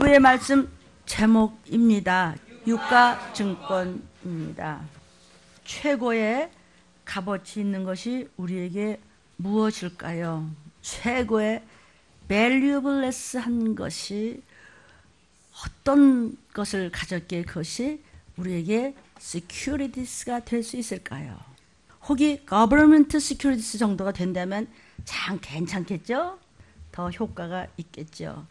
오늘의 말씀 제목입니다. 유가증권입니다. 최고의 값어치 있는 것이 우리에게 무엇일까요? 최고의 valuable한 것이 어떤 것을 가졌기에 그것이 우리에게 securities가 될 수 있을까요? 혹이 government securities 정도가 된다면 참 괜찮겠죠? 더 효과가 있겠죠.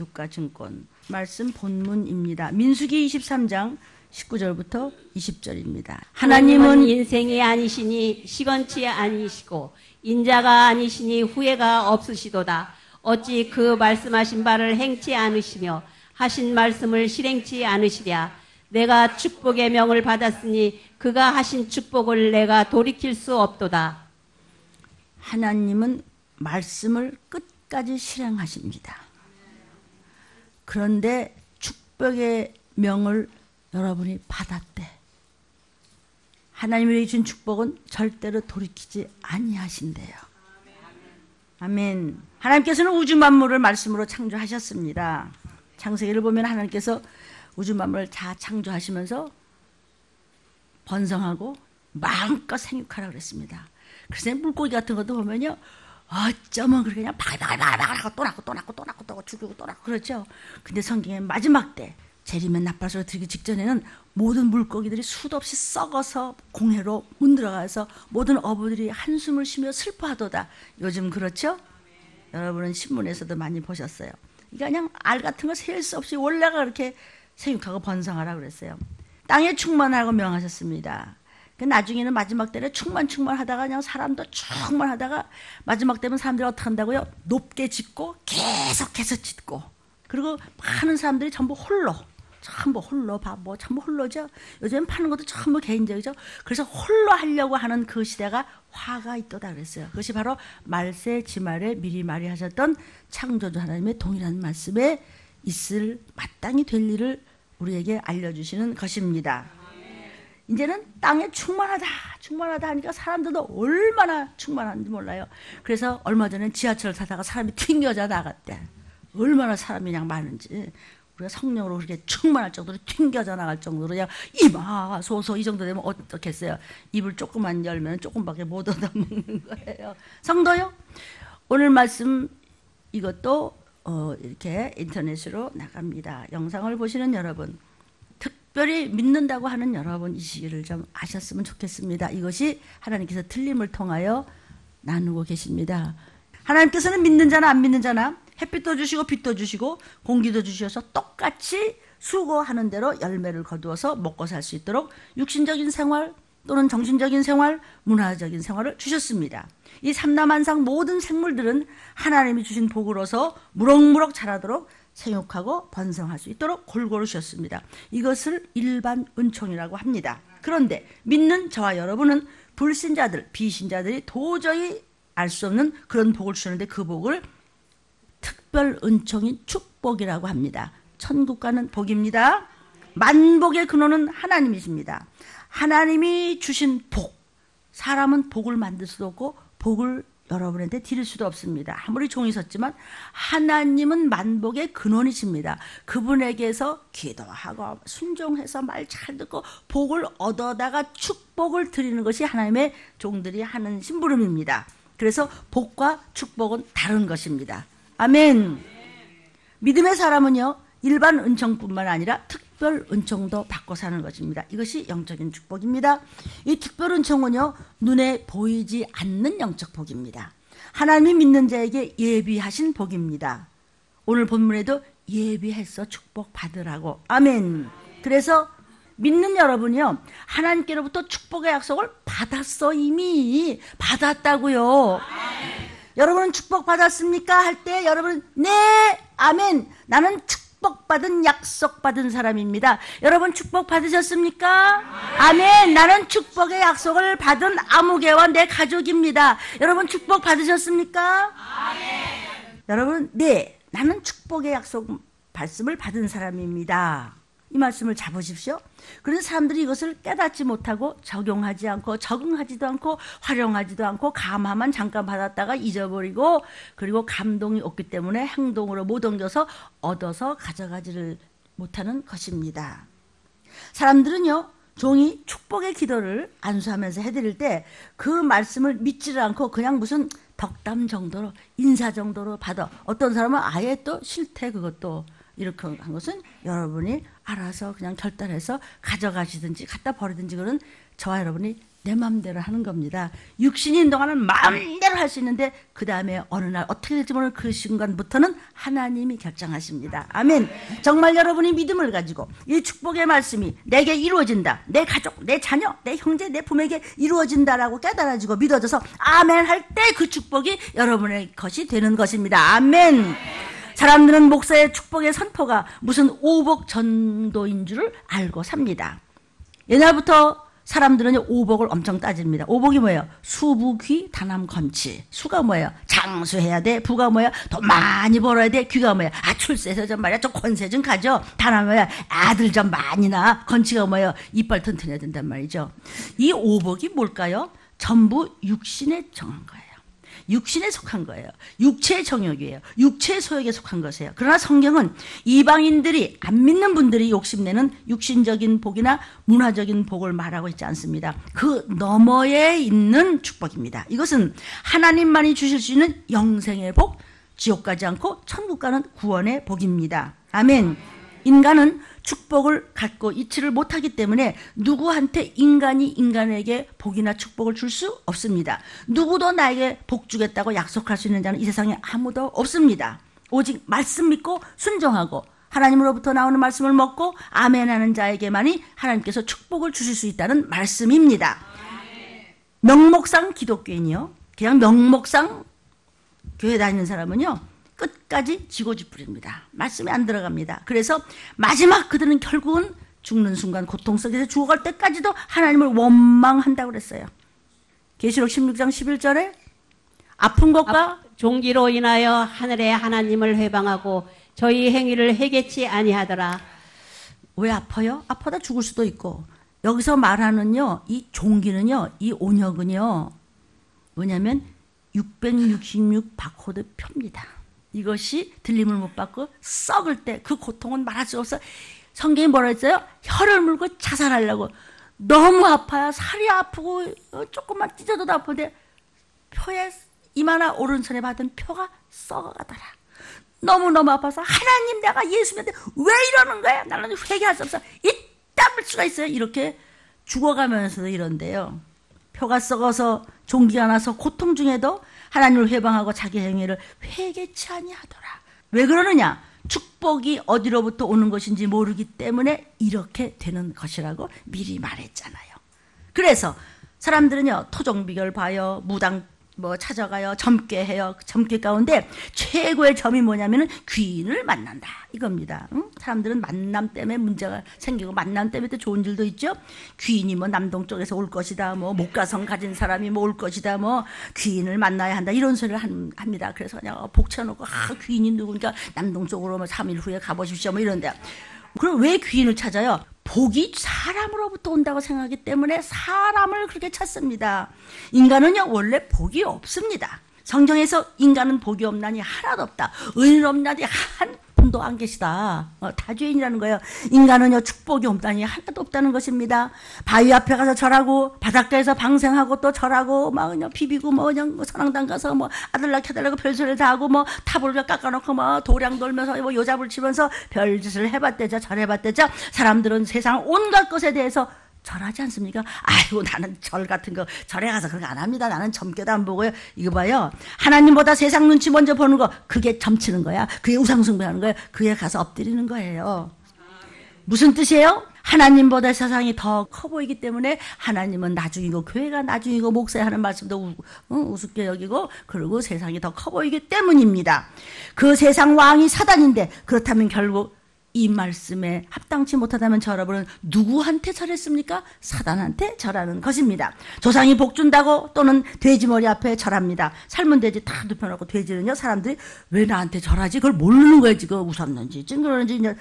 유가증권 말씀 본문입니다. 민수기 23장 19절부터 20절입니다. 하나님은 인생이 아니시니 시건치 아니시고 인자가 아니시니 후회가 없으시도다. 어찌 그 말씀하신 바를 행치 않으시며 하신 말씀을 실행치 않으시랴. 내가 축복의 명을 받았으니 그가 하신 축복을 내가 돌이킬 수 없도다. 하나님은 말씀을 끝까지 실행하십니다. 그런데 축복의 명을 여러분이 받았대. 하나님이 주신 축복은 절대로 돌이키지 아니하신대요. 아멘. 하나님께서는 우주 만물을 말씀으로 창조하셨습니다. 창세기를 보면 하나님께서 우주 만물을 다 창조하시면서 번성하고 마음껏 생육하라고 그랬습니다. 그래서 물고기 같은 것도 보면요, 어쩌면 그렇게 그냥 바글바글바글 또 낳고 또 죽이고 또 낳고 그렇죠. 근데 성경의 마지막 때 재림의 나팔소리 들기 직전에는 모든 물고기들이 수도 없이 썩어서 공해로 문들어가서 모든 어부들이 한숨을 쉬며 슬퍼하도다. 요즘 그렇죠? 여러분은 신문에서도 많이 보셨어요. 이게 그냥 알 같은 거 셀 수 없이 원래가 그렇게 생육하고 번성하라고 그랬어요. 땅에 충만하라고 명하셨습니다. 나중에는 마지막 때는 충만하다가 그냥 사람도 충만하다가 마지막 때면 사람들이 어떻게 한다고요? 높게 짓고 계속해서 짓고, 그리고 많은 사람들이 전부 홀로 전부 홀로죠. 요즘 파는 것도 전부 개인적이죠. 그래서 홀로 하려고 하는 그 시대가 화가 있도다 그랬어요. 그것이 바로 말세 지말에 미리 말하셨던 창조주 하나님의 동일한 말씀에 있을 마땅히 될 일을 우리에게 알려주시는 것입니다. 이제는 땅에 충만하다 하니까 사람들도 얼마나 충만한지 몰라요. 그래서 얼마 전에 지하철을 타다가 사람이 튕겨져 나갔대. 얼마나 사람이 그냥 많은지. 우리가 성령으로 그렇게 충만할 정도로 튕겨져 나갈 정도로 그냥 이마소소 이 정도 되면 어떻겠어요? 입을 조금만 열면 조금밖에 못 얻어먹는 거예요. 성도요? 오늘 말씀 이것도 이렇게 인터넷으로 나갑니다. 영상을 보시는 여러분, 특별히 믿는다고 하는 여러분 이 시기를 좀 아셨으면 좋겠습니다. 이것이 하나님께서 틀림을 통하여 나누고 계십니다. 하나님께서는 믿는 자나 안 믿는 자나 햇빛도 주시고 빛도 주시고 공기도 주셔서 똑같이 수고하는 대로 열매를 거두어서 먹고 살 수 있도록 육신적인 생활 또는 정신적인 생활, 문화적인 생활을 주셨습니다. 이 삼라만상 모든 생물들은 하나님이 주신 복으로서 무럭무럭 자라도록 생육하고 번성할 수 있도록 골고루 주셨습니다. 이것을 일반 은총이라고 합니다. 그런데 믿는 저와 여러분은 불신자들, 비신자들이 도저히 알 수 없는 그런 복을 주셨는데 그 복을 특별 은총인 축복이라고 합니다. 천국 가는 복입니다. 만복의 근원은 하나님이십니다. 하나님이 주신 복, 사람은 복을 만들 수도 없고 복을 여러분한테 드릴 수도 없습니다. 아무리 종이 섰지만 하나님은 만복의 근원이십니다. 그분에게서 기도하고 순종해서 말 잘 듣고 복을 얻어다가 축복을 드리는 것이 하나님의 종들이 하는 심부름입니다. 그래서 복과 축복은 다른 것입니다. 아멘. 믿음의 사람은요, 일반 은총뿐만 아니라 특별 은총도 받고 사는 것입니다. 이것이 영적인 축복입니다. 이 특별 은총은요, 눈에 보이지 않는 영적 복입니다. 하나님이 믿는 자에게 예비하신 복입니다. 오늘 본문에도 예비해서 축복 받으라고. 아멘. 그래서 믿는 여러분이요, 하나님께로부터 축복의 약속을 받았어. 이미 받았다고요. 여러분은 축복 받았습니까? 할 때 여러분은 네, 아멘. 나는 축복받은 약속받은 사람입니다. 여러분 축복 받으셨습니까? 아멘. 나는 축복의 약속을 받은 아무개와 내 가족입니다. 여러분 축복 받으셨습니까? 아멘. 여러분, 네, 나는 축복의 약속 말씀을 받은 사람입니다. 이 말씀을 잡으십시오. 그래서 사람들이 이것을 깨닫지 못하고 적용하지 않고 적응하지도 않고 활용하지도 않고 감화만 잠깐 받았다가 잊어버리고 그리고 감동이 없기 때문에 행동으로 못 옮겨서 얻어서 가져가지를 못하는 것입니다. 사람들은요. 종이 축복의 기도를 안수하면서 해드릴 때 그 말씀을 믿지를 않고 그냥 무슨 덕담 정도로 인사 정도로 받아. 어떤 사람은 아예 또 싫대 그것도. 이렇게 한 것은 여러분이 알아서 그냥 결단해서 가져가시든지 갖다 버리든지 그런 저와 여러분이 내 마음대로 하는 겁니다. 육신이 인동하는 마음대로 할 수 있는데 그 다음에 어느 날 어떻게 될지 모르는 그 순간부터는 하나님이 결정하십니다. 아멘. 정말 여러분이 믿음을 가지고 이 축복의 말씀이 내게 이루어진다. 내 가족, 내 자녀, 내 형제, 내 부모에게 이루어진다라고 깨달아지고 믿어져서 아멘 할 때 그 축복이 여러분의 것이 되는 것입니다. 아멘. 사람들은 목사의 축복의 선포가 무슨 오복 전도인 줄을 알고 삽니다. 옛날부터 사람들은 오복을 엄청 따집니다. 오복이 뭐예요? 수부귀 다남건치. 수가 뭐예요? 장수해야 돼. 부가 뭐예요? 돈 많이 벌어야 돼. 귀가 뭐예요? 출세해서 좀 말이야 좀 권세 좀 가져. 다남 뭐예요? 아들 좀 많이 낳아. 건치가 뭐예요? 이빨 튼튼해야 된단 말이죠. 이 오복이 뭘까요? 전부 육신에 정한 거예요. 육신에 속한 거예요. 육체의 정욕이에요. 육체의 소욕에 속한 것이에요. 그러나 성경은 이방인들이 안 믿는 분들이 욕심내는 육신적인 복이나 문화적인 복을 말하고 있지 않습니다. 그 너머에 있는 축복입니다. 이것은 하나님만이 주실 수 있는 영생의 복, 지옥 가지 않고 천국 가는 구원의 복입니다. 아멘. 인간은 축복을 갖고 이치를 못하기 때문에 누구한테 인간이 인간에게 복이나 축복을 줄 수 없습니다. 누구도 나에게 복 주겠다고 약속할 수 있는 자는 이 세상에 아무도 없습니다. 오직 말씀 믿고 순종하고 하나님으로부터 나오는 말씀을 먹고 아멘하는 자에게만이 하나님께서 축복을 주실 수 있다는 말씀입니다. 명목상 기독교인이요. 그냥 명목상 교회 다니는 사람은요. 끝까지 지고지뿌립니다. 말씀이 안 들어갑니다. 그래서 마지막 그들은 결국은 죽는 순간 고통 속에서 죽어갈 때까지도 하나님을 원망한다고 그랬어요. 계시록 16장 11절에 아픈 것과 종기로 인하여 하늘의 하나님을 회방하고 저희 행위를 회개치 아니하더라. 왜 아파요? 아파다 죽을 수도 있고 여기서 말하는요. 이 종기는요. 이 온역은요. 뭐냐면 666 바코드 표입니다. 이것이 들림을 못 받고 썩을 때 그 고통은 말할 수 없어. 성경이 뭐라 했어요? 혀를 물고 자살하려고. 너무 아파요. 살이 아프고 조금만 찢어도 아픈데 표에 이마나 오른손에 받은 표가 썩어가더라. 너무너무 아파서 하나님 내가 예수님한테 왜 이러는 거야? 나는 회개할 수 없어. 이따을 수가 있어요. 이렇게 죽어가면서도 이런데요. 표가 썩어서 종기가 나서 고통 중에도 하나님을 회방하고 자기 행위를 회개치 아니하더라. 왜 그러느냐? 축복이 어디로부터 오는 것인지 모르기 때문에 이렇게 되는 것이라고 미리 말했잖아요. 그래서 사람들은요. 토종비결 봐요. 무당 찾아가요. 점괘 해요. 점괘 가운데 최고의 점이 뭐냐면은 귀인을 만난다. 이겁니다. 응? 사람들은 만남 때문에 문제가 생기고 만남 때문에 또 좋은 일도 있죠. 귀인이 남동 쪽에서 올 것이다. 목가성 가진 사람이 올 것이다. 귀인을 만나야 한다. 이런 소리를 합니다. 그래서 그냥 복쳐놓고 귀인이 누구니까 남동 쪽으로 3일 후에 가보십시오. 이런데. 그럼 왜 귀인을 찾아요? 복이 사람으로부터 온다고 생각하기 때문에 사람을 그렇게 찾습니다. 인간은요 원래 복이 없습니다. 성경에서 인간은 복이 없나니 하나도 없다. 의인 없나니 한 분도 안 계시다. 다죄인이라는 거예요. 인간은요 축복이 없다니 하나도 없다는 것입니다. 바위 앞에 가서 절하고 바닷가에서 방생하고 또 절하고 막 그냥 비비고 그냥 선앙당 가서 아들 낳게 해달라고 별소리를 다 하고 탑을 깎아놓고 도량 돌면서 요잡을 치면서 별짓을 해봤대자 절해봤대자 사람들은 세상 온갖 것에 대해서 절하지 않습니까? 아이고 나는 절 같은 거 절에 가서 그런 거 안 합니다. 나는 점괘도 안 보고요. 이거 봐요. 하나님보다 세상 눈치 먼저 보는 거 그게 점치는 거야. 그게 우상숭배하는 거예요. 그게 가서 엎드리는 거예요. 무슨 뜻이에요? 하나님보다 세상이 더 커 보이기 때문에 하나님은 나중이고 교회가 나중이고 목사의 하는 말씀도 우습게 여기고 그리고 세상이 더 커 보이기 때문입니다. 그 세상 왕이 사단인데 그렇다면 결국 이 말씀에 합당치 못하다면 저 여러분은 누구한테 절했습니까? 사단한테 절하는 것입니다. 조상이 복 준다고 또는 돼지머리 앞에 절합니다. 삶은 돼지 다 눕혀놓고 돼지는요, 사람들이 왜 나한테 절하지? 그걸 모르는 거예요. 지금 웃었는지 찡그러는지 이제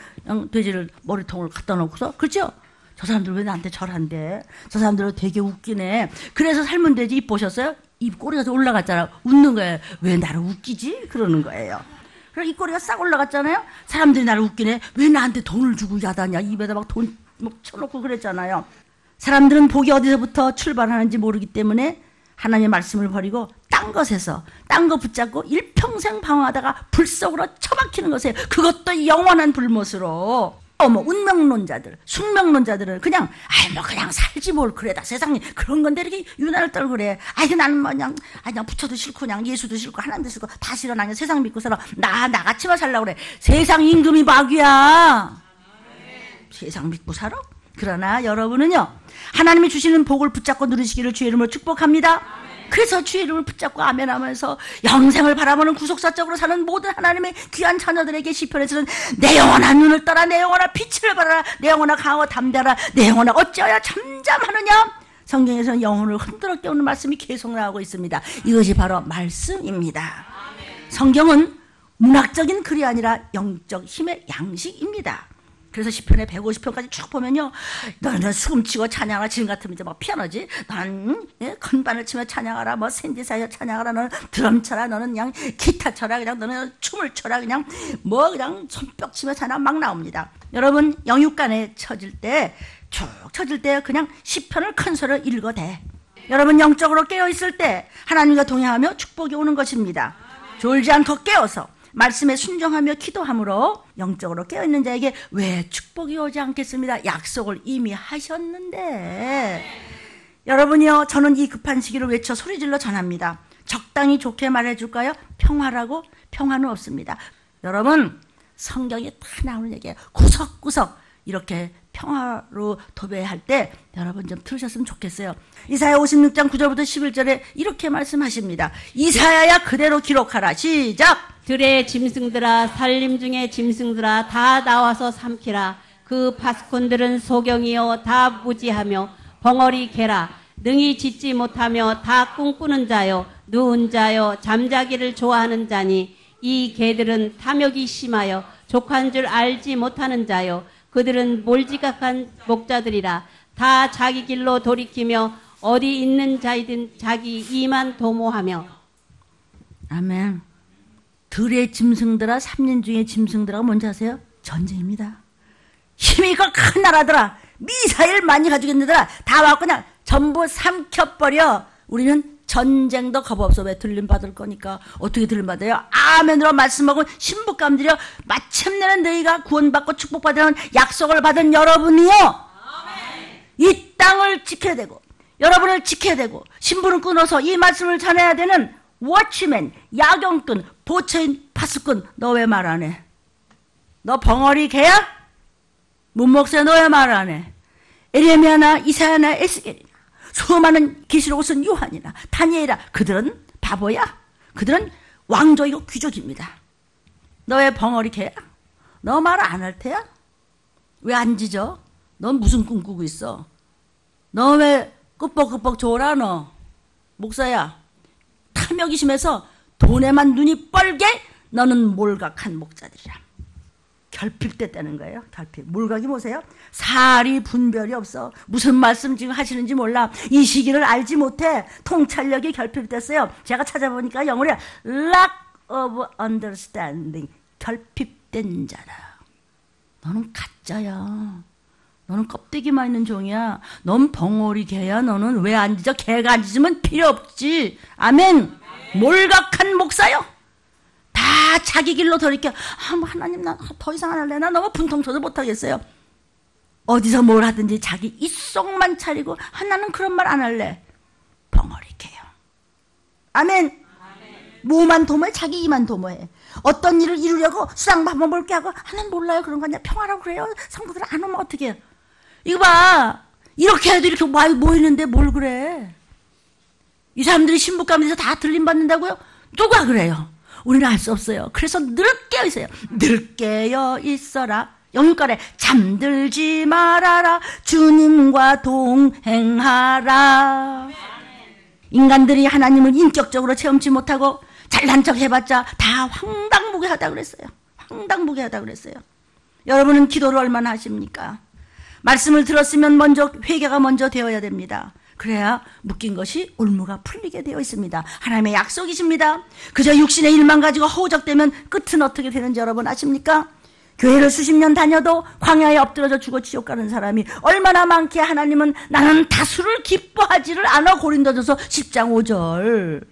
돼지를 머리통을 갖다 놓고서, 그렇죠? 저 사람들 왜 나한테 절한대? 저 사람들은 되게 웃기네. 그래서 삶은 돼지 입 보셨어요? 입 꼬리가 올라갔잖아. 웃는 거예요. 왜 나를 웃기지? 그러는 거예요. 그래서 입꼬리가 싹 올라갔잖아요. 사람들이 나를 웃기네. 왜 나한테 돈을 주고 야다냐. 입에다 막 돈 쳐놓고 그랬잖아요. 사람들은 복이 어디서부터 출발하는지 모르기 때문에 하나님의 말씀을 버리고 딴 것에서 딴 거 붙잡고 일평생 방황하다가 불 속으로 처박히는 것이에요. 그것도 영원한 불못으로. 운명론자들, 숙명론자들은 그냥 그냥 살지 뭘 그래다 세상에 그런 건데 이렇게 유난을 떨고 그래. 나는 그냥 부처도 싫고 그냥 예수도 싫고 하나님도 싫고 다 싫어. 나 그냥 세상 믿고 살아. 나같이만 살라고 그래. 세상 임금이 마귀야. 세상 믿고 살아? 그러나 여러분은요, 하나님이 주시는 복을 붙잡고 누리시기를 주의 이름으로 축복합니다. 그래서 주의 이름을 붙잡고 아멘 하면서 영생을 바라보는 구속사적으로 사는 모든 하나님의 귀한 자녀들에게 시편에서는 내 영혼아 눈을 떠라, 내 영혼아 빛을 발하라, 내 영혼아 강하고 담대하라, 내 영혼아 어찌하여 잠잠하느냐. 성경에서는 영혼을 흔들어 깨우는 말씀이 계속 나오고 있습니다. 이것이 바로 말씀입니다. 성경은 문학적인 글이 아니라 영적 힘의 양식입니다. 그래서 시편의 150편까지 쭉 보면요, 너는 수금치고 찬양하라. 지금 같으면 이제 막 피아노지. 너는 건반을 치며 찬양하라. 뭐 샌디사이어 찬양하라. 너는 드럼 쳐라. 너는 그냥 기타 쳐라. 그냥 너는 춤을 춰라. 그냥 손뼉 치며 찬양 막 나옵니다. 여러분 영육간에 쭉 쳐질 때 그냥 시편을 큰 소리로 읽어대. 여러분 영적으로 깨어있을 때 하나님과 동행하며 축복이 오는 것입니다. 졸지 않고 깨어서 말씀에 순종하며 기도함으로 영적으로 깨어있는 자에게 왜 축복이 오지 않겠습니다. 약속을 이미 하셨는데. 여러분이요, 저는 이 급한 시기를 외쳐 소리질러 전합니다. 적당히 좋게 말해줄까요? 평화라고? 평화는 없습니다. 여러분, 성경에 다 나오는 얘기예요. 구석구석 이렇게 평화로 도배할 때 여러분 좀 들으셨으면 좋겠어요. 이사야 56장 9절부터 11절에 이렇게 말씀하십니다. 이사야야 그대로 기록하라. 시작. 들의 짐승들아, 산림 중에 짐승들아, 다 나와서 삼키라. 그 파수꾼들은 소경이요 다 무지하며 벙어리 개라. 능히 짖지 못하며 다 꿈꾸는 자요 누운 자요 잠자기를 좋아하는 자니 이 개들은 탐욕이 심하여 족한 줄 알지 못하는 자요 그들은 몰지각한 목자들이라. 다 자기 길로 돌이키며 어디 있는 자이든 자기 이만 도모하며. 아멘. 들의 짐승들아, 삼림 중의 짐승들아, 뭔지 아세요? 전쟁입니다. 힘이 큰 나라들아, 미사일 많이 가지고 있는 데들아 다 와서 그냥 전부 삼켜버려. 우리는 전쟁도 겁 없어. 왜? 들림받을 거니까. 어떻게 들림받아요? 아멘으로 말씀하고 신부감들이요, 마침내는 너희가 구원받고 축복받으라는 약속을 받은 여러분이요, 아멘. 이 땅을 지켜야 되고 여러분을 지켜야 되고 신부는 끊어서 이 말씀을 전해야 되는 워치맨, 야경꾼, 보처인, 파수꾼. 너 왜 말 안 해? 너 벙어리 개야? 문목사 너 왜 말 안 해? 에레미야나 이사야나 에스겔이나 수많은 계시록을 쓴 요한이나 다니엘이나 그들은 바보야? 그들은 왕족이고 귀족입니다. 너 왜 벙어리 개야? 너 말 안 할 테야? 왜 안 짖어? 넌 무슨 꿈 꾸고 있어? 너 왜 끄뻑끄뻑 졸아 너? 목사야, 탐욕이 심해서 돈에만 눈이 뻘게 너는 몰각한 목자들이라. 결핍 때 떼는 거예요. 결핍. 몰각이 뭐세요? 사리 분별이 없어. 무슨 말씀 지금 하시는지 몰라. 이 시기를 알지 못해. 통찰력이 결핍됐어요. 제가 찾아보니까 영어로 lack of understanding. 결핍된 자라. 너는 가짜야. 너는 껍데기만 있는 종이야. 넌 벙어리 개야. 너는 왜 안 짖어? 개가 안 짖으면 필요 없지. 아멘. 몰각한 목사요. 다 자기 길로 돌이켜. 하나님 나 더 이상 안 할래. 나 너무 분통 터져 못하겠어요. 어디서 뭘 하든지 자기 입속만 차리고 나는 그런 말 안 할래. 벙어리 개요. 아멘. 뭐만 도모해? 자기 이만 도모해. 어떤 일을 이루려고 수당 한번 볼게 하고 하나는 몰라요. 그런 거 아니야. 평화라고 그래요. 성도들 안 오면 어떡해요. 이거 봐. 이렇게 해도 이렇게 모이는데 뭘 그래. 이 사람들이 신부감에서 다 들림받는다고요? 누가 그래요? 우리는 알 수 없어요. 그래서 늘 깨어 있어요. 늘 깨어 있어라. 영육간에 잠들지 말아라 주님과 동행하라. 인간들이 하나님을 인격적으로 체험치 못하고 잘난 척 해봤자 다 황당무계하다 그랬어요. 황당무계하다 그랬어요. 여러분은 기도를 얼마나 하십니까? 말씀을 들었으면 먼저 회개가 먼저 되어야 됩니다. 그래야 묶인 것이 올무가 풀리게 되어 있습니다. 하나님의 약속이십니다. 그저 육신의 일만 가지고 허우적대면 끝은 어떻게 되는지 여러분 아십니까? 교회를 수십 년 다녀도 광야에 엎드러져 죽어 지옥 가는 사람이 얼마나 많기에 하나님은 나는 다수를 기뻐하지를 않아. 고린도전서 10장 5절.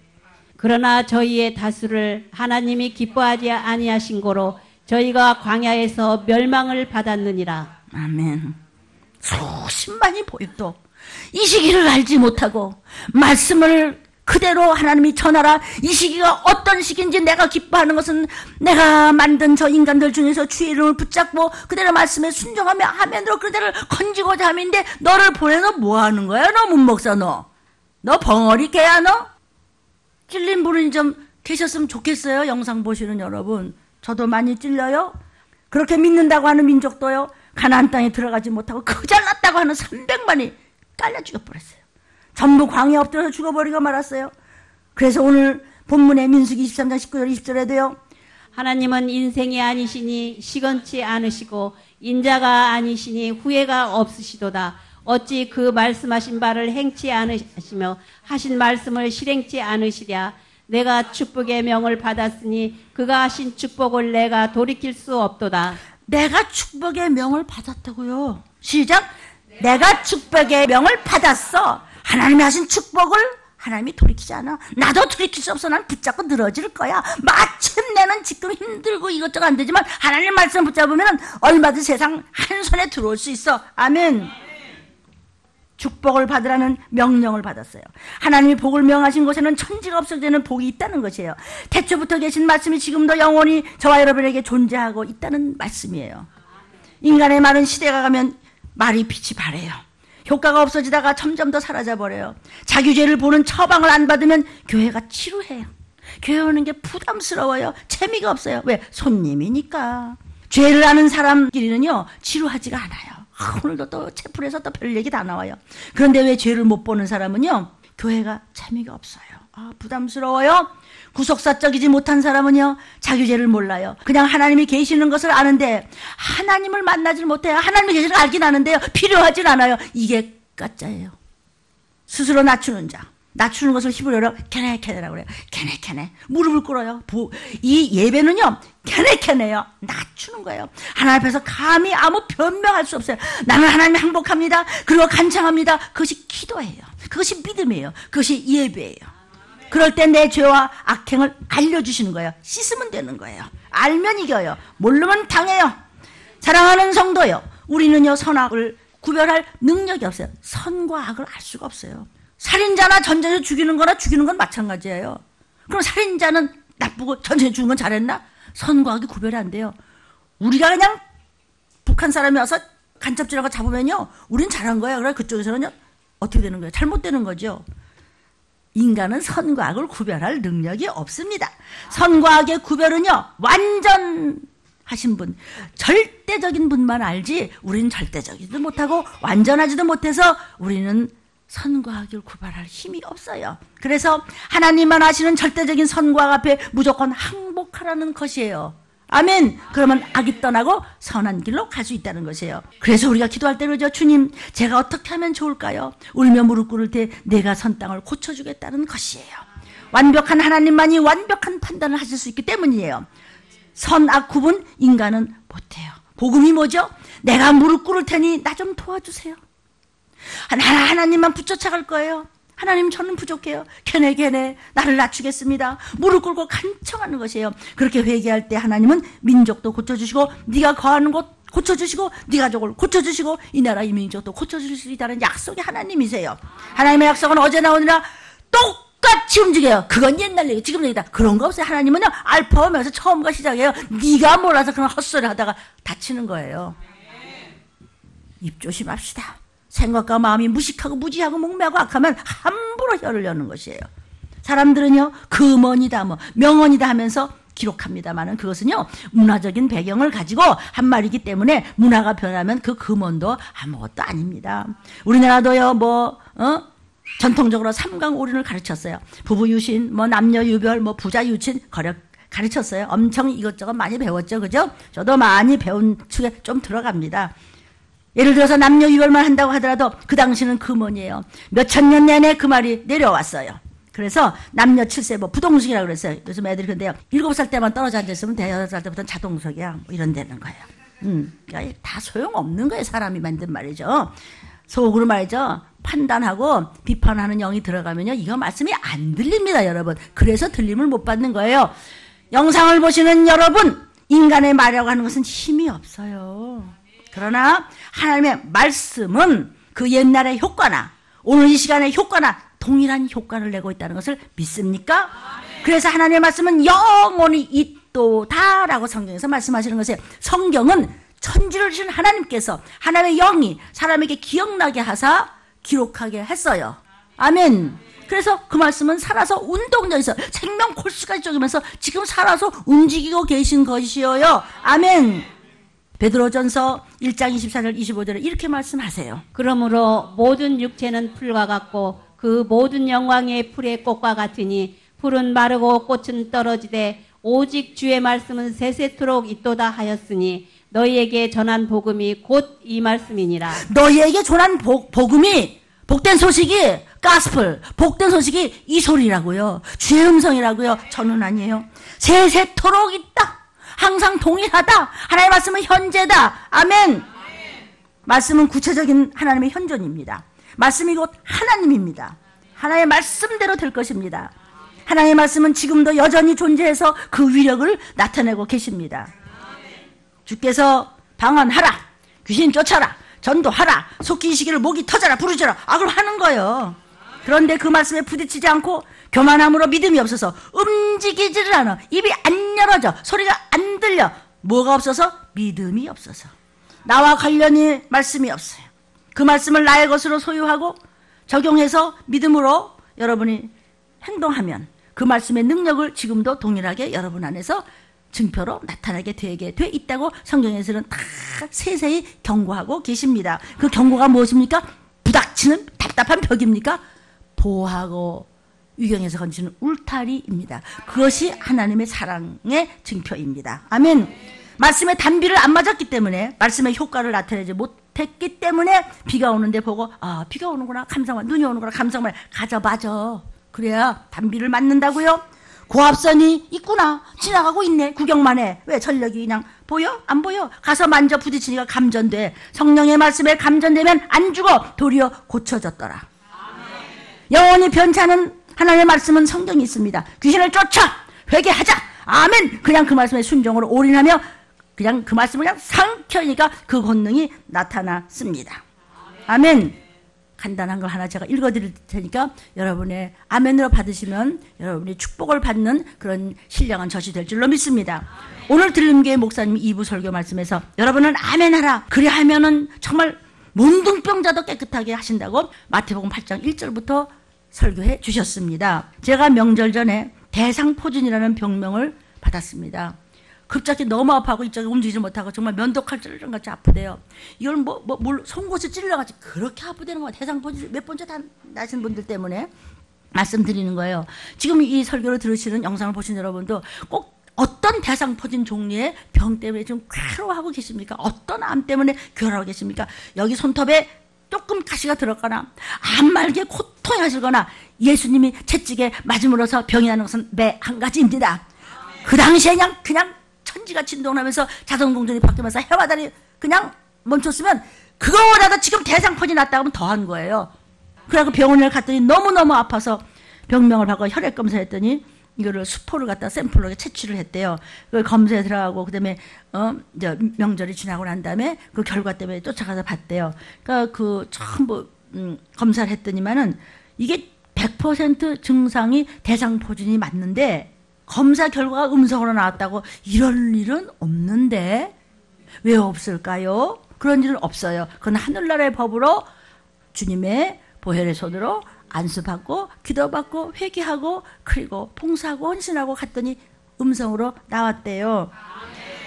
그러나 저희의 다수를 하나님이 기뻐하지 아니하신 고로 저희가 광야에서 멸망을 받았느니라. 아멘. 수십만이 보여도 이 시기를 알지 못하고 말씀을 그대로 하나님이 전하라. 이 시기가 어떤 시기인지 내가 기뻐하는 것은 내가 만든 저 인간들 중에서 주의 이름을 붙잡고 그대로 말씀에 순종하며 하면으로 그대를 건지고자 함인데 너를 보내서 뭐 하는 거야? 너 문목사 너 벙어리 개야 너? 찔린 분이 좀 계셨으면 좋겠어요. 영상 보시는 여러분. 저도 많이 찔려요. 그렇게 믿는다고 하는 민족도요. 가나안 땅에 들어가지 못하고 그 잘났다고 하는 300만이 깔려 죽어버렸어요. 전부 광야에 엎드려서 죽어버리고 말았어요. 그래서 오늘 본문의 민수기 23장 19절 20절에도요. 하나님은 인생이 아니시니 시건치 않으시고 인자가 아니시니 후회가 없으시도다. 어찌 그 말씀하신 바를 행치 않으시며 하신 말씀을 실행치 않으시랴. 내가 축복의 명을 받았으니 그가 하신 축복을 내가 돌이킬 수 없도다. 내가 축복의 명을 받았다고요. 시작. 내가 축복의 명을 받았어. 하나님이 하신 축복을 하나님이 돌이키지 않아. 나도 돌이킬 수 없어. 난 붙잡고 늘어질 거야. 마침내는 지금 힘들고 이것저것 안 되지만 하나님 말씀 붙잡으면 얼마든지 세상 한 손에 들어올 수 있어. 아멘. 축복을 받으라는 명령을 받았어요. 하나님이 복을 명하신 곳에는 천지가 없어지는 복이 있다는 것이에요. 태초부터 계신 말씀이 지금도 영원히 저와 여러분에게 존재하고 있다는 말씀이에요. 인간의 말은 시대가 가면 말이 빛이 바래요. 효과가 없어지다가 점점 더 사라져버려요. 자규죄를 보는 처방을 안 받으면 교회가 지루해요. 교회 오는 게 부담스러워요. 재미가 없어요. 왜? 손님이니까. 죄를 아는 사람끼리는요 지루하지가 않아요. 오늘도 또 채플에서 또 별 얘기 다 나와요. 그런데 왜 죄를 못 보는 사람은요 교회가 재미가 없어요. 부담스러워요. 구속사적이지 못한 사람은요 자규죄를 몰라요. 그냥 하나님이 계시는 것을 아는데 하나님을 만나질 못해요. 하나님이 계시는 걸 알긴 아는데요 필요하진 않아요. 이게 가짜예요. 스스로 낮추는 자, 낮추는 것을 히브리어로 케네케네라고 그래요. 케네케네. 무릎을 꿇어요. 이 예배는요 케네케네요. 낮추는 거예요. 하나님 앞에서 감히 아무 변명할 수 없어요. 나는 하나님이 행복합니다. 그리고 간청합니다. 그것이 기도예요. 그것이 믿음이에요. 그것이 예배예요. 그럴 때 내 죄와 악행을 알려주시는 거예요. 씻으면 되는 거예요. 알면 이겨요. 모르면 당해요. 사랑하는 성도요. 우리는요 선악을 구별할 능력이 없어요. 선과 악을 알 수가 없어요. 살인자나 전쟁에서 죽이는 거나 죽이는 건 마찬가지예요. 그럼 살인자는 나쁘고 전쟁에 죽은 건 잘했나? 선과 악이 구별이 안 돼요. 우리가 그냥 북한 사람이 와서 간첩질하고 잡으면요 우린 잘한 거예요. 그래 그쪽에서는요 어떻게 되는 거예요? 잘못되는 거죠. 인간은 선과 악을 구별할 능력이 없습니다. 선과 악의 구별은요 완전하신 분, 절대적인 분만 알지 우리는 절대적이지도 못하고 완전하지도 못해서 우리는 선과 악을 구별할 힘이 없어요. 그래서 하나님만 아시는 절대적인 선과 악 앞에 무조건 항복하라는 것이에요. 아멘. 그러면 악이 떠나고 선한 길로 갈 수 있다는 것이에요. 그래서 우리가 기도할 때 그러죠. 주님, 제가 어떻게 하면 좋을까요? 울며 무릎 꿇을 때 내가 선 땅을 고쳐주겠다는 것이에요. 완벽한 하나님만이 완벽한 판단을 하실 수 있기 때문이에요. 선악 구분 인간은 못해요. 복음이 뭐죠? 내가 무릎 꿇을 테니 나 좀 도와주세요. 하나님만 붙여차갈 거예요. 하나님 저는 부족해요. 걔네 나를 낮추겠습니다. 무릎 꿇고 간청하는 것이에요. 그렇게 회개할 때 하나님은 민족도 고쳐주시고 네가 거하는 곳 고쳐주시고 네 가족을 고쳐주시고 이 나라 이 민족도 고쳐주실 수 있다는 약속이 하나님이세요. 하나님의 약속은 어제 나오느라 똑같이 움직여요. 그건 옛날 얘기 지금 얘기다. 그런 거 없어요. 하나님은요 알파와 오메가에서 처음과 시작이에요. 네가 몰라서 그런 헛소리 하다가 다치는 거예요. 입 조심합시다. 생각과 마음이 무식하고 무지하고 목매하고 악하면 함부로 혀를 여는 것이에요. 사람들은요 금언이다 뭐 명언이다 하면서 기록합니다만은 그것은요 문화적인 배경을 가지고 한 말이기 때문에 문화가 변하면 그 금원도 아무것도 아닙니다. 우리나라도요 전통적으로 삼강오륜을 가르쳤어요. 부부 유신, 남녀 유별, 부자 유친 가르쳤어요. 엄청 이것저것 많이 배웠죠, 그죠? 저도 많이 배운 축에 좀 들어갑니다. 예를 들어서 남녀 유별만 한다고 하더라도 그 당시는 금원이에요. 몇천 년 내내 그 말이 내려왔어요. 그래서 남녀 7세 부동석이라고 그랬어요. 요즘 애들이 근데요 7살 때만 떨어져 앉아있으면 대여섯 살 때부터는 자동석이야 이런 데는 거예요. 그러니까 다 소용없는 거예요. 사람이 만든 말이죠. 속으로 말이죠. 판단하고 비판하는 영이 들어가면요 이거 말씀이 안 들립니다, 여러분. 그래서 들림을 못 받는 거예요. 영상을 보시는 여러분, 인간의 말이라고 하는 것은 힘이 없어요. 그러나 하나님의 말씀은 그 옛날의 효과나 오늘 이 시간의 효과나 동일한 효과를 내고 있다는 것을 믿습니까? 그래서 하나님의 말씀은 영원히 있도다라고 성경에서 말씀하시는 것이에요. 성경은 천지를 주신 하나님께서 하나님의 영이 사람에게 기억나게 하사 기록하게 했어요. 아멘. 그래서 그 말씀은 살아서 운동장에서 생명 콜수까지 쪼개면서 지금 살아서 움직이고 계신 것이에요. 아멘. 베드로전서 1장 24절 25절에 이렇게 말씀하세요. 그러므로 모든 육체는 풀과 같고 그 모든 영광의 풀의 꽃과 같으니 풀은 마르고 꽃은 떨어지되 오직 주의 말씀은 세세토록 있도다 하였으니 너희에게 전한 복음이 곧 이 말씀이니라. 너희에게 전한 복음이 복된 소식이 가스펠, 복된 소식이 이 소리라고요. 주의 음성이라고요. 저는 아니에요. 세세토록 있다. 항상 동일하다. 하나님의 말씀은 현재다. 아멘. 말씀은 구체적인 하나님의 현존입니다. 말씀이 곧 하나님입니다. 하나님의 말씀대로 될 것입니다. 하나님의 말씀은 지금도 여전히 존재해서 그 위력을 나타내고 계십니다. 주께서 방언하라, 귀신 쫓아라, 전도하라, 속기 시기를 목이 터져라, 부르짖어라, 악을 하는 거예요. 그런데 그 말씀에 부딪히지 않고 교만함으로 믿음이 없어서 움직이지를 않아. 입이 안 열어져. 소리가 안 들려. 뭐가 없어서? 믿음이 없어서. 나와 관련이 말씀이 없어요. 그 말씀을 나의 것으로 소유하고 적용해서 믿음으로 여러분이 행동하면 그 말씀의 능력을 지금도 동일하게 여러분 안에서 증표로 나타나게 되게 돼 있다고 성경에서는 다 세세히 경고하고 계십니다. 그 경고가 무엇입니까? 부닥치는 답답한 벽입니까? 보호하고 유경에서 건지는 울타리입니다. 그것이 하나님의 사랑의 증표입니다. 아멘. 말씀의 단비를 안 맞았기 때문에 말씀의 효과를 나타내지 못했기 때문에 비가 오는데 보고 비가 오는구나 감상만, 눈이 오는구나 감상만 가져 맞아. 그래야 단비를 맞는다고요. 고압선이 있구나 지나가고 있네 구경만 해. 왜 전력이 그냥 보여? 안 보여? 가서 만져 부딪히니까 감전돼. 성령의 말씀에 감전되면 안 죽어. 도리어 고쳐졌더라. 영원히 변치 않은 하나님의 말씀은 성경이 있습니다. 귀신을 쫓아 회개하자. 아멘. 그냥 그 말씀에 순종으로 올인하며 그냥 그 말씀을 그냥 상켜니까 그 권능이 나타났습니다. 아멘. 간단한 걸 하나 제가 읽어드릴 테니까 여러분의 아멘으로 받으시면 여러분이 축복을 받는 그런 신령한 젖이 될 줄로 믿습니다. 오늘 들림교회 목사님 2부 설교 말씀에서 여러분은 아멘하라. 그래 하면은 정말 문둥병자도 깨끗하게 하신다고 마태복음 8장 1절부터 설교해 주셨습니다. 제가 명절 전에 대상포진이라는 병명을 받았습니다. 급작이 너무 아파하고 이쪽에 움직이지 못하고 정말 면도칼질같이 아프대요. 이걸 송곳이 찔러가지고 그렇게 아프다는 거예요. 대상포진 몇 번째 다 나신 분들 때문에 말씀드리는 거예요. 지금 이 설교를 들으시는 영상을 보신 여러분도 꼭 어떤 대상포진 종류의 병 때문에 좀 괴로워하고 계십니까? 어떤 암 때문에 괴로워하고 계십니까? 여기 손톱에 조금 가시가 들었거나 암말기에 고통이 하시거나 예수님이 채찍에 맞음으로써 병이 나는 것은 매 한 가지입니다. 그 당시에 그냥 천지가 진동하면서 자동공전이 바뀌면서 해와 달이 그냥 멈췄으면 그거보다도 지금 대상포진이 났다고 하면 더한 거예요. 그래서 병원에 갔더니 너무너무 아파서 병명을 받고 혈액 검사했더니 이거를 수포를 갖다 샘플로 채취를 했대요. 그 검사에 들어가고 그다음에 이제 명절이 지나고 난 다음에 그 결과 때문에 쫓아가서 봤대요. 그러니까 그 전부 검사를 했더니만은 이게 100% 증상이 대상포진이 맞는데 검사 결과가 음성으로 나왔다고 이럴 일은 없는데 왜 없을까요? 그런 일은 없어요. 그건 하늘나라의 법으로 주님의 보혈의 손으로 안수받고 기도받고 회개하고 그리고 봉사하고 헌신하고 갔더니 음성으로 나왔대요.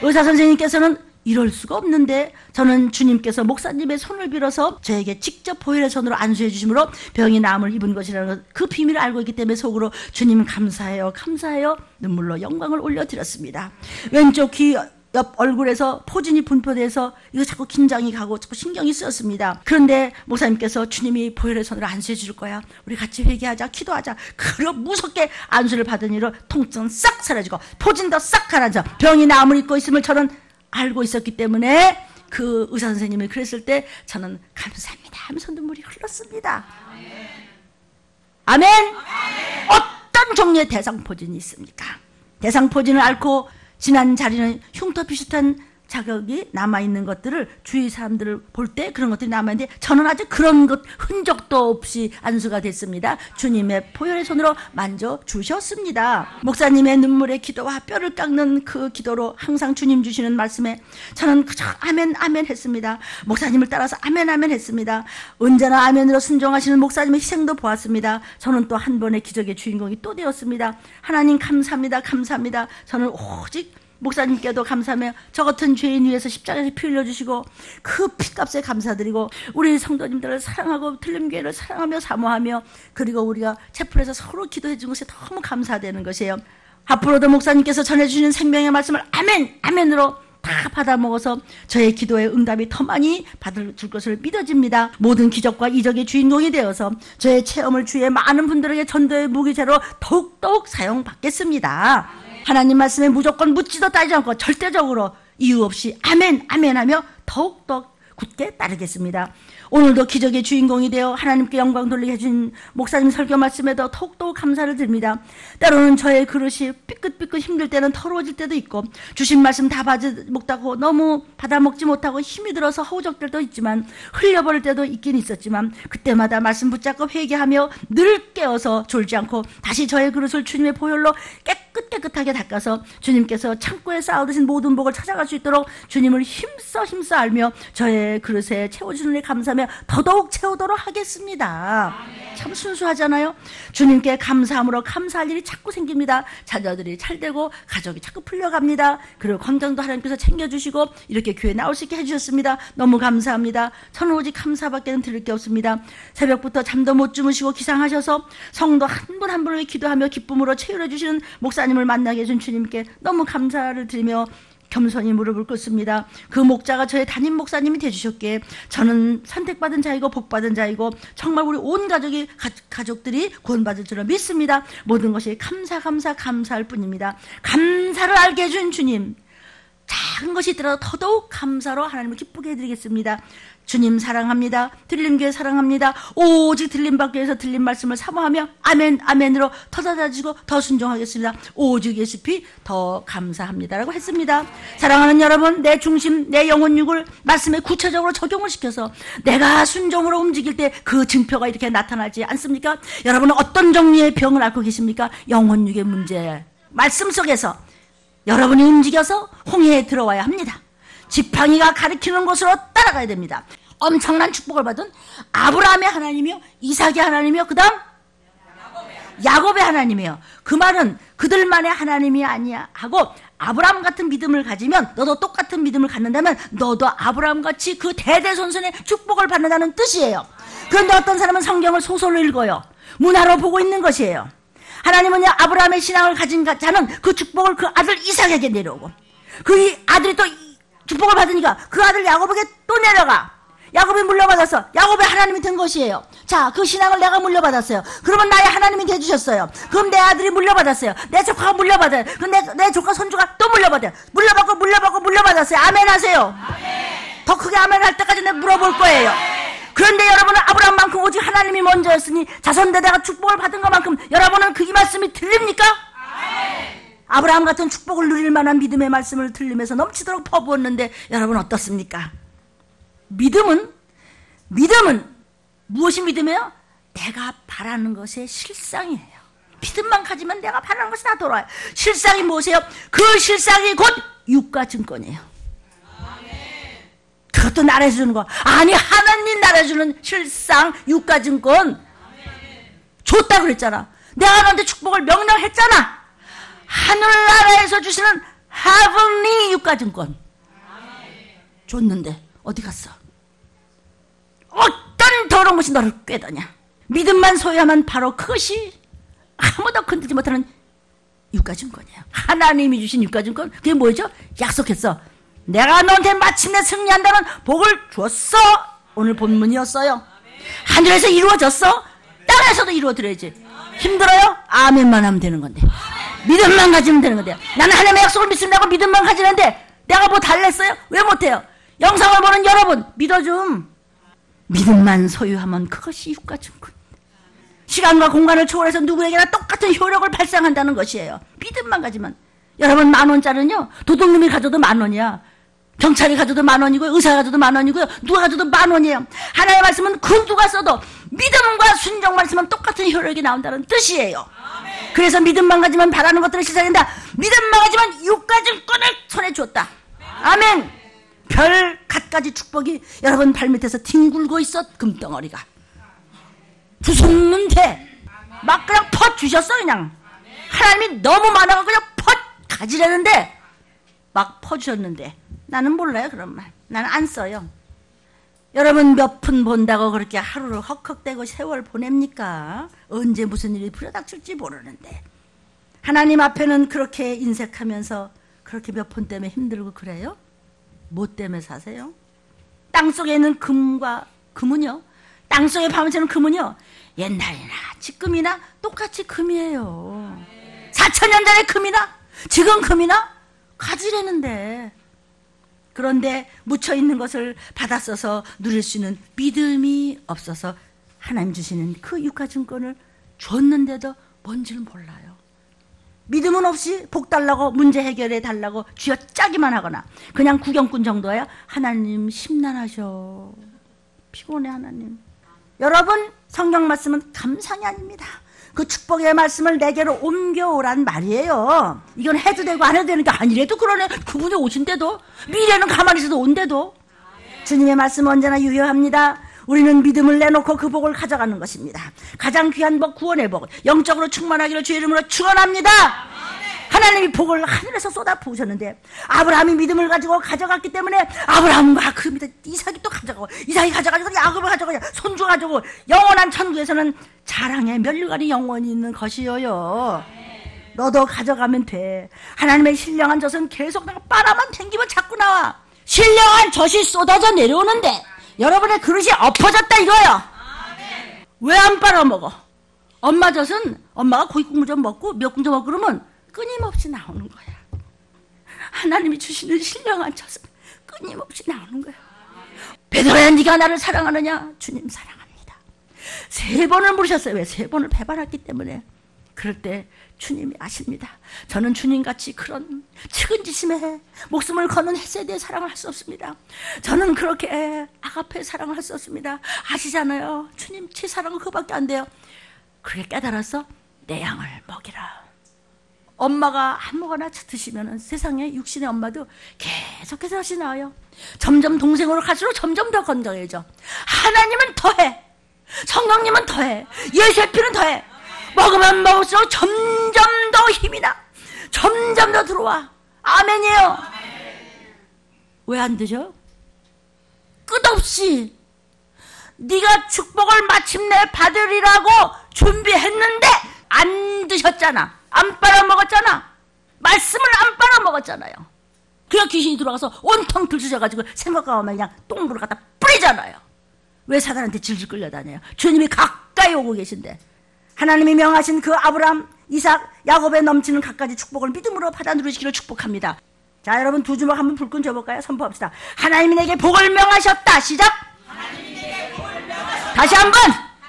의사 선생님께서는 이럴 수가 없는데 저는 주님께서 목사님의 손을 빌어서 저에게 직접 보혈의 손으로 안수해 주심으로 병이 나음을 입은 것이라는 그 비밀을 알고 있기 때문에 속으로 주님 감사해요 감사해요 눈물로 영광을 올려드렸습니다. 왼쪽 귀 옆 얼굴에서 포진이 분포돼서 이거 자꾸 긴장이 가고 자꾸 신경이 쓰였습니다. 그런데 목사님께서 주님이 보혈의 손으로 안수해 줄 거야, 우리 같이 회개하자 기도하자. 그럼 무섭게 안수를 받은 이로 통증은 싹 사라지고 포진도 싹 가라앉아 병이 나음을 입고 있음을 저는 알고 있었기 때문에 그 의사 선생님이 그랬을 때 저는 감사합니다 하면서 눈물이 흘렀습니다. 아멘. 어떤 종류의 대상포진이 있습니까? 대상포진을 앓고 지난 자리는 흉터 비슷한 자극이 남아있는 것들을 주위 사람들을 볼 때 그런 것들이 남아있는데 저는 아직 그런 것 흔적도 없이 안수가 됐습니다. 주님의 보혈의 손으로 만져주셨습니다. 목사님의 눈물의 기도와 뼈를 깎는 그 기도로 항상 주님 주시는 말씀에 저는 그저 아멘 아멘 했습니다. 목사님을 따라서 아멘 아멘 했습니다. 언제나 아멘으로 순종하시는 목사님의 희생도 보았습니다. 저는 또 한 번의 기적의 주인공이 또 되었습니다. 하나님 감사합니다 감사합니다. 저는 오직 목사님께도 감사하며 저 같은 죄인 위해서 십자가에서 피 흘려주시고 그 피값에 감사드리고 우리 성도님들을 사랑하고 틀림교회를 사랑하며 사모하며 그리고 우리가 채플에서 서로 기도해 준 것에 너무 감사되는 것이에요. 앞으로도 목사님께서 전해주시는 생명의 말씀을 아멘 아멘으로 다 받아먹어서 저의 기도의 응답이 더 많이 받을 줄 것을 믿어집니다. 모든 기적과 이적의 주인공이 되어서 저의 체험을 주위의 많은 분들에게 전도의 무기제로 더욱더욱 사용받겠습니다. 하나님 말씀에 무조건 묻지도 따지지 않고 절대적으로 이유 없이 아멘 아멘 하며 더욱더 굳게 따르겠습니다. 오늘도 기적의 주인공이 되어 하나님께 영광 돌리게 해준 목사님 설교 말씀에도 더욱더 감사를 드립니다. 때로는 저의 그릇이 삐끗삐끗 힘들 때는 더러워질 때도 있고 주신 말씀 다 받아먹다고 너무 받아먹지 못하고 힘이 들어서 허우적될 때도 있지만 흘려버릴 때도 있긴 있었지만 그때마다 말씀 붙잡고 회개하며 늘 깨어서 졸지 않고 다시 저의 그릇을 주님의 보혈로 깨끗하게 닦아서 주님께서 창고에 쌓아두신 모든 복을 찾아갈 수 있도록 주님을 힘써 알며 저의 그릇에 채워주는 일 감사하며 더더욱 채우도록 하겠습니다. 참 순수하잖아요. 주님께 감사함으로 감사할 일이 자꾸 생깁니다. 자녀들이 잘되고 가족이 자꾸 풀려갑니다. 그리고 건강도 하나님께서 챙겨주시고 이렇게 교회 나올 수 있게 해주셨습니다. 너무 감사합니다. 저는 오직 감사밖에는 드릴 게 없습니다. 새벽부터 잠도 못 주무시고 기상하셔서 성도 한 분 한 분을 기도하며 기쁨으로 채울해 주시는 목사님을 만나게 해준 주님께 너무 감사를 드리며 겸손히 무릎을 꿇습니다. 그 목자가 저의 담임 목사님이 되주셨기에 저는 선택받은 자이고 복받은 자이고 정말 우리 온 가족들이 구원받을 줄을 믿습니다. 모든 것이 감사할 뿐입니다. 감사를 알게 해준 주님, 작은 것이 있더라도 더더욱 감사로 하나님을 기쁘게 해드리겠습니다. 주님 사랑합니다. 들림교회 사랑합니다. 오직 들림받기 위해서 들린 말씀을 사모하며 아멘 아멘으로 더 닫아지고 더 순종하겠습니다. 오직 예수 피 더 감사합니다라고 했습니다. 사랑하는 여러분, 내 중심 내 영혼육을 말씀에 구체적으로 적용을 시켜서 내가 순종으로 움직일 때 그 증표가 이렇게 나타나지 않습니까? 여러분은 어떤 종류의 병을 앓고 계십니까? 영혼육의 문제. 말씀 속에서 여러분이 움직여서 홍해에 들어와야 합니다. 지팡이가 가리키는 곳으로 따라가야 됩니다. 엄청난 축복을 받은 아브라함의 하나님이요, 이삭의 하나님이요, 그 다음 야곱의 하나님이요. 그 말은 그들만의 하나님이 아니야 하고 아브라함 같은 믿음을 가지면 너도 똑같은 믿음을 갖는다면 너도 아브라함같이 그 대대손손의 축복을 받는다는 뜻이에요. 그런데 어떤 사람은 성경을 소설로 읽어요. 문화로 보고 있는 것이에요. 하나님은 아브라함의 신앙을 가진 자는 그 축복을 그 아들 이삭에게 내려오고 그 아들이 또 축복을 받으니까 그 아들 야곱에게 또 내려가. 야곱이 물려받아서 야곱의 하나님이 된 것이에요. 자, 그 신앙을 내가 물려받았어요. 그러면 나의 하나님이 돼주셨어요. 그럼 내 아들이 물려받았어요. 내 조카가 물려받아요. 그럼 내 조카 손주가 또 물려받아요. 물려받았어요. 아멘 하세요. 아멘. 더 크게 아멘 할 때까지 내가 물어볼 거예요. 그런데 여러분은 아브라함만큼 오직 하나님이 먼저였으니 자손대대가 축복을 받은 것만큼 여러분은 그 이 말씀이 들립니까? 아브라함 같은 축복을 누릴 만한 믿음의 말씀을 들리면서 넘치도록 퍼부었는데 여러분 어떻습니까? 믿음은 무엇이 믿음이에요? 내가 바라는 것의 실상이에요. 믿음만 가지면 내가 바라는 것이 다 돌아와요. 실상이 무엇이에요? 그 실상이 곧 유가 증권이에요. 그것도 나라해주는 거 아니, 하나님 나라해주는 실상 유가 증권 줬다 그랬잖아. 내가 너한테 축복을 명령했잖아. 하늘나라의 하나님께서 주시는 heavenly 유가증권 줬는데 어디 갔어? 어떤 더러운 것이 너를 꾀다냐? 믿음만 소유하면 바로 그것이 아무도 건들지 못하는 유가증권이에요. 하나님이 주신 유가증권, 그게 뭐죠? 약속했어. 내가 너한테 마침내 승리한다는 복을 줬어. 오늘 본문이었어요. 하늘에서 이루어졌어. 땅에서도 이루어드려야지. 힘들어요? 아멘만 하면 되는 건데, 믿음만 가지면 되는 건데, 나는 하나님의 약속을 믿습니다고 믿음만 가지는데 내가 뭐 달랬어요? 왜 못해요? 영상을 보는 여러분 믿어 좀. 믿음만 소유하면 그것이 유가증권. 시간과 공간을 초월해서 누구에게나 똑같은 효력을 발생한다는 것이에요. 믿음만 가지면. 여러분 10,000원짜리는요 도둑놈이 가져도 10,000원이야. 경찰이 가져도 10,000원이고요. 의사가 가져도 10,000원이고요. 누가 가져도 10,000원이에요. 하나님의 말씀은 그 누가 써도 믿음과 순종만 있으면 똑같은 효력이 나온다는 뜻이에요. 그래서 믿음만 가지면 바라는 것들을 시작한다. 믿음만 가지면 유가증권을 손에 줬다. 아멘. 별 갖가지 축복이 여러분 발밑에서 뒹굴고 있어. 금덩어리가 주셨는데 막 그냥 퍼 주셨어. 그냥 하나님이 너무 많아서 그냥 퍼 가지려는데 막 퍼 주셨는데 나는 몰라요. 그런 말 나는 안 써요. 여러분 몇 푼 본다고 그렇게 하루를 헉헉대고 세월 보냅니까? 언제 무슨 일이 부려닥칠지 모르는데 하나님 앞에는 그렇게 인색하면서 그렇게 몇 푼 때문에 힘들고 그래요? 뭐 때문에 사세요? 땅속에 있는 금은요, 땅속에 파묻히는 금은요 옛날이나 지금이나 똑같이 금이에요. 4,000년 전의 금이나 지금 금이나 가지려는데, 그런데 묻혀있는 것을 받아 써서 누릴 수 있는 믿음이 없어서 하나님 주시는 그 유가증권을 줬는데도 뭔지를 몰라요. 믿음은 없이 복 달라고 문제 해결해 달라고 쥐어짜기만 하거나 그냥 구경꾼 정도야. 하나님 심란하셔. 피곤해 하나님. 여러분 성경 말씀은 감상이 아닙니다. 그 축복의 말씀을 내게로 옮겨오란 말이에요. 이건 해도 되고 안 해도 되는 게 아니래도 그러네. 그분이 오신데도, 미래는 가만히 있어도 온대도. 주님의 말씀은 언제나 유효합니다. 우리는 믿음을 내놓고 그 복을 가져가는 것입니다. 가장 귀한 복, 구원의 복, 영적으로 충만하기를 주의 이름으로 축원합니다. 하나님이 복을 하늘에서 쏟아 부으셨는데 아브라함이 믿음을 가지고 가져갔기 때문에 아브라함과 그 믿음 이삭이 또 가져가고, 이삭이 가져가지고 야곱을 가져가고, 손주 가지고 영원한 천국에서는 자랑의 면류관이 영원히 있는 것이요. 너도 가져가면 돼. 하나님의 신령한 젖은 계속 내가 빨아만 댕기면 자꾸 나와. 신령한 젖이 쏟아져 내려오는데 여러분의 그릇이 엎어졌다 이거예요. 왜 안 빨아먹어? 엄마 젖은 엄마가 고기 국물 좀 먹고 미역국 좀 먹고 그러면 끊임없이 나오는 거야. 하나님이 주시는 신령한 젖은 끊임없이 나오는 거야. 베드로야 네가 나를 사랑하느냐? 주님 사랑합니다. 3번을 물으셨어요. 왜? 3번을 배반했기 때문에. 그럴 때 주님이 아십니다. 저는 주님같이 그런 측은지심에 목숨을 거는 헷세대의 사랑을 할 수 없습니다. 저는 그렇게 아가페의 사랑을 할 수 없습니다. 아시잖아요. 주님 제 사랑은 그밖에 안 돼요. 그렇게 깨달아서 내 양을 먹이라. 엄마가 아무거나 드시면 세상에 육신의 엄마도 계속해서 다시 나와요. 점점 동생으로 갈수록 점점 더 건강해져. 하나님은 더해. 성령님은 더해. 예수피는 더해. 먹으면 먹을수록 점점 더 힘이 나. 점점 더 들어와. 아멘이에요. 왜 안 드셔? 끝없이 네가 축복을 마침내 받으리라고 준비했는데 안 드셨잖아. 안 빨아먹었잖아. 말씀을 안 빨아먹었잖아요. 그래야 귀신이 들어가서 온통 들쑤셔가지고 생각과 마음에 그냥 똥물을 갖다 뿌리잖아요. 왜 사단한테 질질 끌려다녀요? 주님이 가까이 오고 계신데. 하나님이 명하신 그 아브라함, 이삭, 야곱에 넘치는 갖가지 축복을 믿음으로 받아 누리시기를 축복합니다. 자, 여러분 두 주먹 한번 불끈 줘볼까요? 선포합시다. 하나님이 내게 복을 명하셨다. 시작. 하나님이 내게 복을 명하셨다. 다시 한번.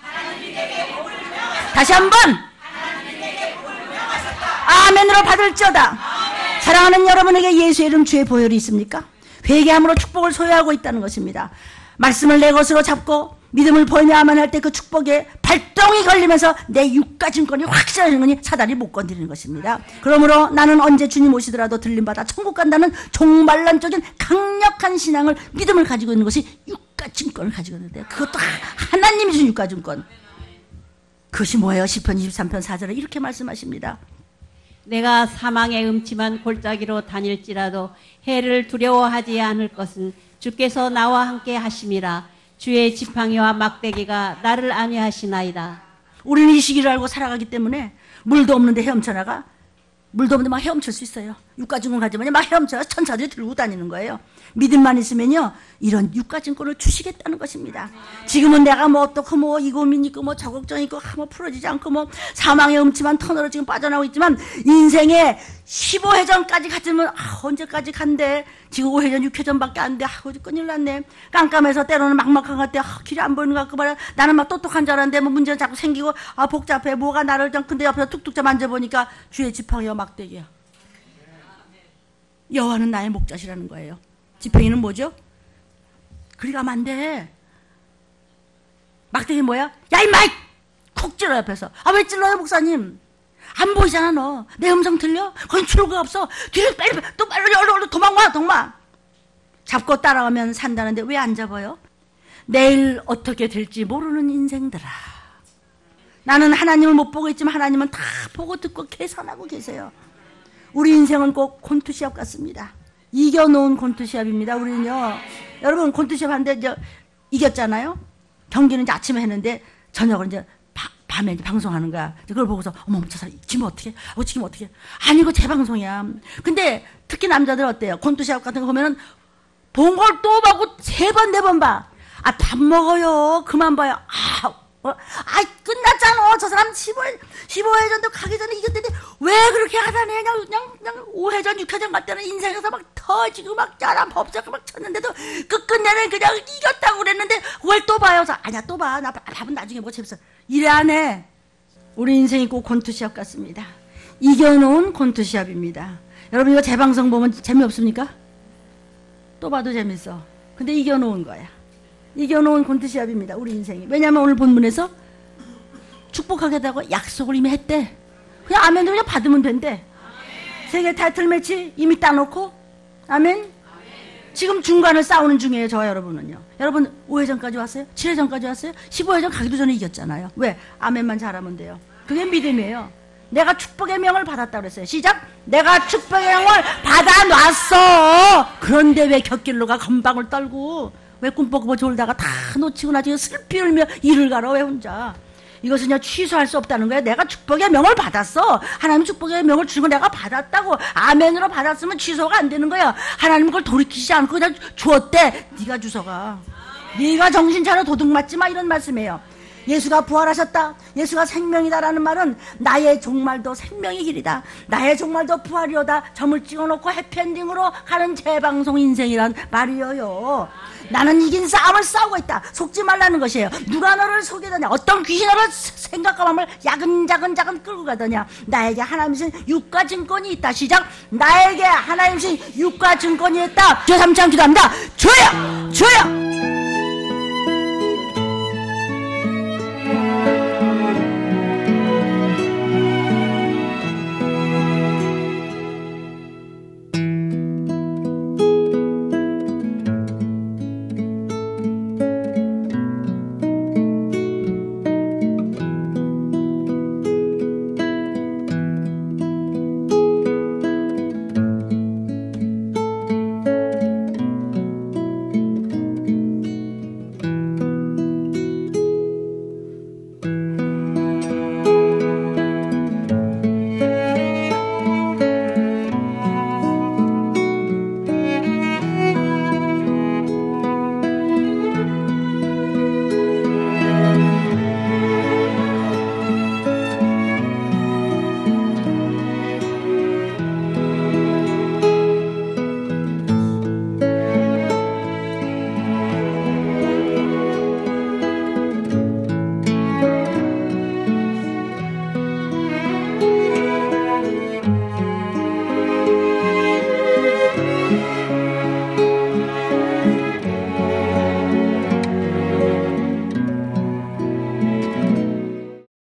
하나님이 내게 복을 명하셨다. 다시 한번. 하나님이 내게 복을 명하셨다. 아멘으로 받을지어다. 아멘. 사랑하는 여러분에게 예수의 이름 주의 보혈이 있습니까? 회개함으로 축복을 소유하고 있다는 것입니다. 말씀을 내 것으로 잡고 믿음을 보여야만 할 때 그 축복에 발동이 걸리면서 내 유가증권이 확실하는 거니 사단이 못 건드리는 것입니다. 그러므로 나는 언제 주님 오시더라도 들림받아 천국 간다는 종말론적인 강력한 신앙을, 믿음을 가지고 있는 것이 유가증권을 가지고 있는데, 그것도 하나님이 주신 유가증권. 그것이 뭐예요? 시편 23편 4절에 이렇게 말씀하십니다. 내가 사망의 음침한 골짜기로 다닐지라도 해를 두려워하지 않을 것은 주께서 나와 함께 하심이라. 주의 지팡이와 막대기가 나를 안위하시나이다. 우리는 이 시기를 알고 살아가기 때문에 물도 없는데 헤엄쳐나가. 물도 없는데 막 헤엄칠 수 있어요. 육가증권 가지면 막 헤엄쳐서 천사들이 들고 다니는 거예요. 믿음만 있으면요, 이런 육가증권을 주시겠다는 것입니다. 지금은 내가 뭐 어떻고 뭐 이 고민 있고 뭐 저 걱정 있고 뭐 풀어지지 않고 뭐 사망의 음침한 터널로 지금 빠져나오고 있지만 인생의 15회전까지 갔으면 언제까지 간대. 지금 5회전 6회전밖에 안 돼. 큰일 났네. 깜깜해서 때로는 막막한 것 같아. 길이 안 보이는 것 같고 말이야. 나는 막 똑똑한 줄 알았는데 뭐 문제가 자꾸 생기고 복잡해. 뭐가 나를 좀. 근데 옆에서 툭툭 좀 만져보니까 주의 지팡이와 막대기야. 여호와는 나의 목자시라는 거예요. 지팡이는 뭐죠? 그리 가면 안 돼. 막대기 뭐야? 야 임마! 콕 찔러 옆에서. 왜 찔러요 목사님? 안 보이잖아 너. 내 음성 들려? 거긴 출구가 없어. 뒤로 빨리 또 빨리 얼른 도망와 도망. 잡고 따라가면 산다는데 왜 안 잡아요? 내일 어떻게 될지 모르는 인생들아. 나는 하나님을 못 보고 있지만 하나님은 다 보고 듣고 계산하고 계세요. 우리 인생은 꼭 곤투시합 같습니다. 이겨놓은 곤투시합입니다. 우리는요. 여러분 곤투시합 하는데 이제 이겼잖아요. 경기는 이제 아침에 했는데 저녁으로 이제 밤에 이제 방송하는 거야. 그걸 보고서 어머 저 사람 지금 어떻게? 지금 어떻게? 아니 이거 재방송이야. 근데 특히 남자들 어때요? 곤투시합 같은 거 보면은 본 걸 또 보고 3번 4번 봐. 밥 먹어요. 그만 봐요. 끝났잖아. 저 사람 15회전도 가기 전에 이겼는데 왜 그렇게 하다네. 그냥 5회전 6회전 갈 때는 인생에서 막 터지고 막 짜란 법석을 막 쳤는데도 끝내는 그냥 이겼다고 그랬는데 왜 또 봐요? 아니야 또 봐. 나 밥은 나중에 뭐 재밌어. 이래 안 해. 우리 인생이 꼭 곤투시합 같습니다. 이겨놓은 곤투시합입니다. 여러분 이거 재방송 보면 재미없습니까? 또 봐도 재밌어. 근데 이겨놓은 거야. 이겨놓은 곤투시합입니다. 우리 인생이. 왜냐하면 오늘 본문에서 축복하겠다고 약속을 이미 했대. 그냥 아멘도 그냥 받으면 된대. 세계 타이틀 매치 이미 따놓고 아멘. 지금 중간을 싸우는 중이에요. 저와 여러분은요. 여러분 5회전까지 왔어요? 7회전까지 왔어요? 15회전 가기도 전에 이겼잖아요. 왜? 아멘만 잘하면 돼요. 그게 믿음이에요. 내가 축복의 명을 받았다 그랬어요. 시작. 내가 축복의 명을 받아놨어. 그런데 왜 곁길로가 건방을 떨고 왜 꿈뻑꾸벅 졸다가 다 놓치고 나중에 슬피 울며 일을 가러 왜 혼자. 이것은 그냥 취소할 수 없다는 거야. 내가 축복의 명을 받았어. 하나님 축복의 명을 주고 내가 받았다고. 아멘으로 받았으면 취소가 안 되는 거야. 하나님 그걸 돌이키지 않고 그냥 주었대. 네가 주서가. 네가 정신 차려 도둑 맞지 마 이런 말씀이에요. 예수가 부활하셨다. 예수가 생명이다라는 말은 나의 종말도 생명의 길이다. 나의 종말도 부활이로다. 점을 찍어놓고 해피엔딩으로 가는 재방송 인생이란 말이에요. 나는 이긴 싸움을 싸우고 있다. 속지 말라는 것이에요. 누가 너를 속이더냐. 어떤 귀신이 너를 생각과 마음을 야근자근 끌고 가더냐. 나에게 하나님 신 육가 증권이 있다. 시작. 나에게 하나님 신 육가 증권이 있다. 주여 삼창 기도합니다. 주여! 주여!